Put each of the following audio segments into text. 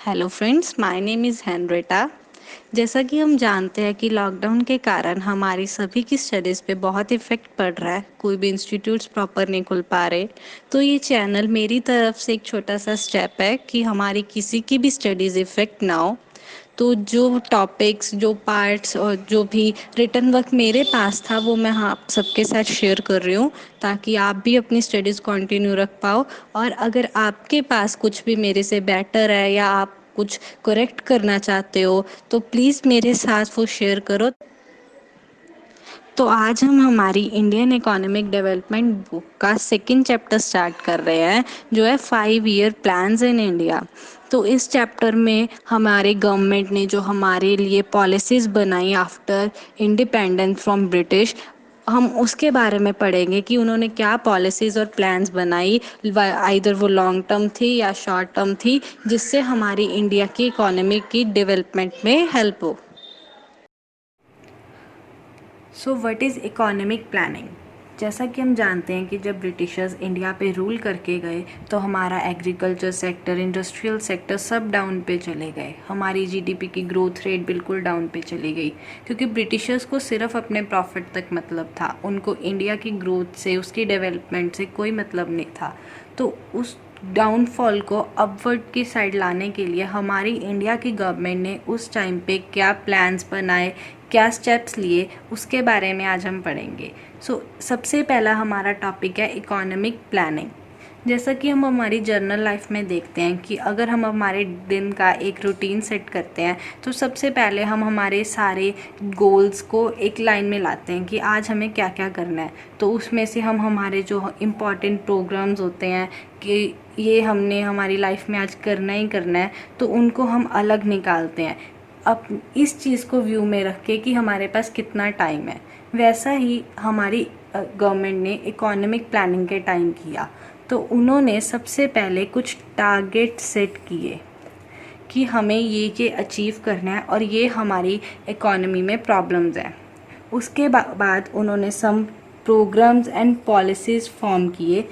Hello friends, my name is Henrietta. जैसा कि हम जानते हैं कि लॉकडाउन के कारण हमारी सभी की स्टडीज़ पे बहुत इफ़ेक्ट पड़ रहा है। कोई भी इंस्टीट्यूट्स प्रॉपर नहीं खुल पा रहे। तो ये चैनल मेरी तरफ से एक छोटा सा स्टेप है कि हमारी किसी की भी स्टडीज़ इफ़ेक्ट ना हो। तो जो टॉपिक्स, जो पार्ट्स और जो भी रिटन वर्क मेरे पास था वो मैं आप सबके साथ शेयर कर रही हूँ, ताकि आप भी अपनी स्टडीज़ कंटिन्यू रख पाओ। और अगर आपके पास कुछ भी मेरे से बेटर है या आप कुछ करेक्ट करना चाहते हो तो प्लीज़ मेरे साथ वो शेयर करो। तो आज हम हमारी इंडियन इकोनॉमिक डेवलपमेंट बुक का सेकंड चैप्टर स्टार्ट कर रहे हैं, जो है 5 ईयर प्लान्स इन इंडिया। तो इस चैप्टर में हमारे गवर्नमेंट ने जो हमारे लिए पॉलिसीज़ बनाई आफ्टर इंडिपेंडेंस फ्रॉम ब्रिटिश, हम उसके बारे में पढ़ेंगे कि उन्होंने क्या पॉलिसीज़ और प्लान्स बनाई। आइदर वो लॉन्ग टर्म थी या शॉर्ट टर्म थी, जिससे हमारी इंडिया की इकोनॉमी की डेवलपमेंट में हेल्प हो। So what is economic planning? जैसा कि हम जानते हैं कि जब ब्रिटिशर्स इंडिया पे रूल करके गए तो हमारा एग्रीकल्चर सेक्टर, इंडस्ट्रियल सेक्टर सब डाउन पे चले गए। हमारी जीडीपी की ग्रोथ रेट बिल्कुल डाउन पे चली गई, क्योंकि ब्रिटिशर्स को सिर्फ अपने प्रॉफिट तक मतलब था। उनको इंडिया की ग्रोथ से, उसकी डेवलपमेंट से कोई मतलब नहीं था। तो उस डाउनफॉल को अपवर्ड की साइड लाने के लिए हमारी इंडिया की गवर्नमेंट ने उस टाइम पे क्या प्लान्स बनाए, क्या स्टेप्स लिए, उसके बारे में आज हम पढ़ेंगे। सबसे पहला हमारा टॉपिक है इकोनॉमिक प्लानिंग। जैसा कि हम हमारी जर्नल लाइफ में देखते हैं कि अगर हम हमारे दिन का एक रूटीन सेट करते हैं तो सबसे पहले हम हमारे सारे गोल्स को एक लाइन में लाते हैं कि आज हमें क्या क्या करना है। तो उसमें से हम हमारे जो इम्पॉर्टेंट प्रोग्राम्स होते हैं कि ये हमने हमारी लाइफ में आज करना ही करना है, तो उनको हम अलग निकालते हैं। अब इस चीज़ को व्यू में रख के कि हमारे पास कितना टाइम है, वैसा ही हमारी गवर्नमेंट ने इकोनॉमिक प्लानिंग के टाइम किया। तो उन्होंने सबसे पहले कुछ टारगेट सेट किए कि हमें ये अचीव करना है और ये हमारी इकोनॉमी में प्रॉब्लम्स हैं। उसके बाद उन्होंने some programmes and policies form किए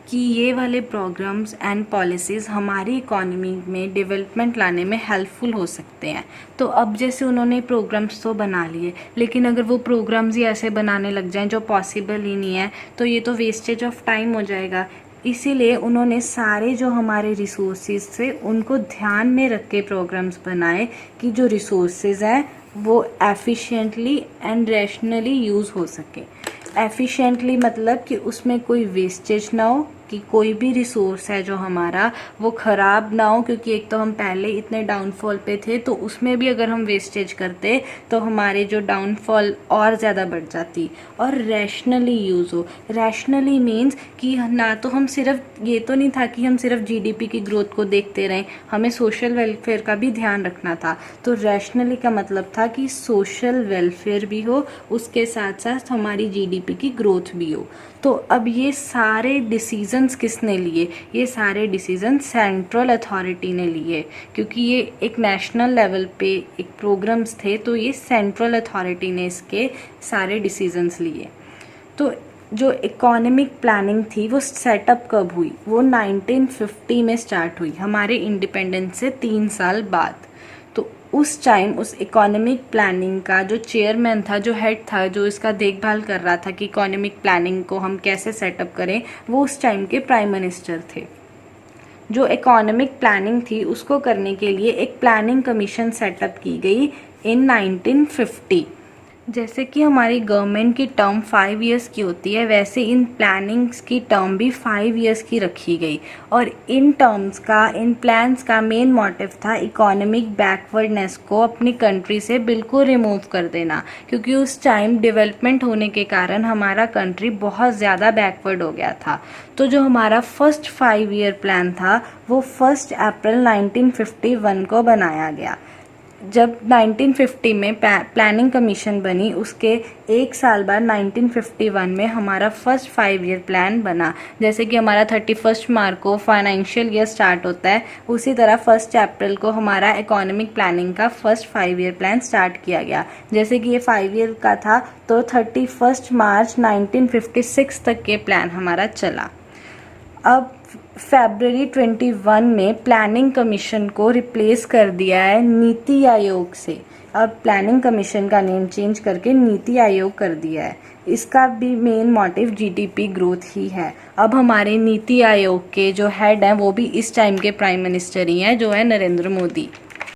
कि ये वाले प्रोग्राम्स एंड पॉलिसीज़ हमारी इकोनॉमी में डेवलपमेंट लाने में हेल्पफुल हो सकते हैं। तो अब जैसे उन्होंने प्रोग्राम्स तो बना लिए, लेकिन अगर वो प्रोग्राम्स ही ऐसे बनाने लग जाएं जो पॉसिबल ही नहीं है, तो ये तो वेस्टेज ऑफ टाइम हो जाएगा। इसीलिए उन्होंने सारे जो हमारे रिसोर्सेज थे उनको ध्यान में रख के प्रोग्राम्स बनाए कि जो रिसोर्सेज हैं वो एफिशिएंटली एंड रैशनली यूज़ हो सके। एफिशिएंटली मतलब कि उसमें कोई वेस्टेज ना हो, कि कोई भी रिसोर्स है जो हमारा वो ख़राब ना हो, क्योंकि एक तो हम पहले इतने डाउनफॉल पे थे, तो उसमें भी अगर हम वेस्टेज करते तो हमारे जो डाउनफॉल और ज़्यादा बढ़ जाती। और रैशनली यूज़ हो। रैशनली मीन्स कि ना तो हम सिर्फ ये तो नहीं था कि हम सिर्फ जीडीपी की ग्रोथ को देखते रहें, हमें सोशल वेलफेयर का भी ध्यान रखना था। तो रैशनली का मतलब था कि सोशल वेलफेयर भी हो, उसके साथ साथ हमारी जीडीपी की ग्रोथ भी हो। तो अब ये सारे डिसीजंस किसने लिए? ये सारे डिसीजन सेंट्रल अथॉरिटी ने लिए, क्योंकि ये एक नेशनल लेवल पे एक प्रोग्राम्स थे, तो ये सेंट्रल अथॉरिटी ने इसके सारे डिसीजंस लिए। तो जो इकोनॉमिक प्लानिंग थी वो सेटअप कब हुई? वो 1950 में स्टार्ट हुई, हमारे इंडिपेंडेंस से 3 साल बाद। तो उस टाइम उस इकोनॉमिक प्लानिंग का जो चेयरमैन था, जो हेड था, जो इसका देखभाल कर रहा था कि इकोनॉमिक प्लानिंग को हम कैसे सेटअप करें, वो उस टाइम के प्राइम मिनिस्टर थे। जो इकोनॉमिक प्लानिंग थी उसको करने के लिए एक प्लानिंग कमीशन सेटअप की गई इन 1950। जैसे कि हमारी गवर्नमेंट की टर्म 5 इयर्स की होती है, वैसे इन प्लानिंग्स की टर्म भी 5 इयर्स की रखी गई। और इन टर्म्स का, इन प्लान्स का मेन मोटिव था इकोनॉमिक बैकवर्डनेस को अपनी कंट्री से बिल्कुल रिमूव कर देना, क्योंकि उस टाइम डेवलपमेंट होने के कारण हमारा कंट्री बहुत ज़्यादा बैकवर्ड हो गया था। तो जो हमारा फर्स्ट 5 ईयर प्लान था वो 1 अप्रैल 1951 को बनाया गया। जब 1950 में प्लानिंग कमीशन बनी, उसके एक साल बाद 1951 में हमारा फर्स्ट 5 ईयर प्लान बना। जैसे कि हमारा 31 मार्च को फाइनेंशियल ईयर स्टार्ट होता है, उसी तरह 1 अप्रैल को हमारा इकोनॉमिक प्लानिंग का फर्स्ट 5 ईयर प्लान स्टार्ट किया गया। जैसे कि ये 5 ईयर का था, तो 31 मार्च 1956 तक के प्लान हमारा चला। अब फरवरी 21 में प्लानिंग कमीशन को रिप्लेस कर दिया है नीति आयोग से। अब प्लानिंग कमीशन का नेम चेंज करके नीति आयोग कर दिया है। इसका भी मेन मोटिव जीडीपी ग्रोथ ही है। अब हमारे नीति आयोग के जो हेड हैं वो भी इस टाइम के प्राइम मिनिस्टर ही हैं, जो है नरेंद्र मोदी।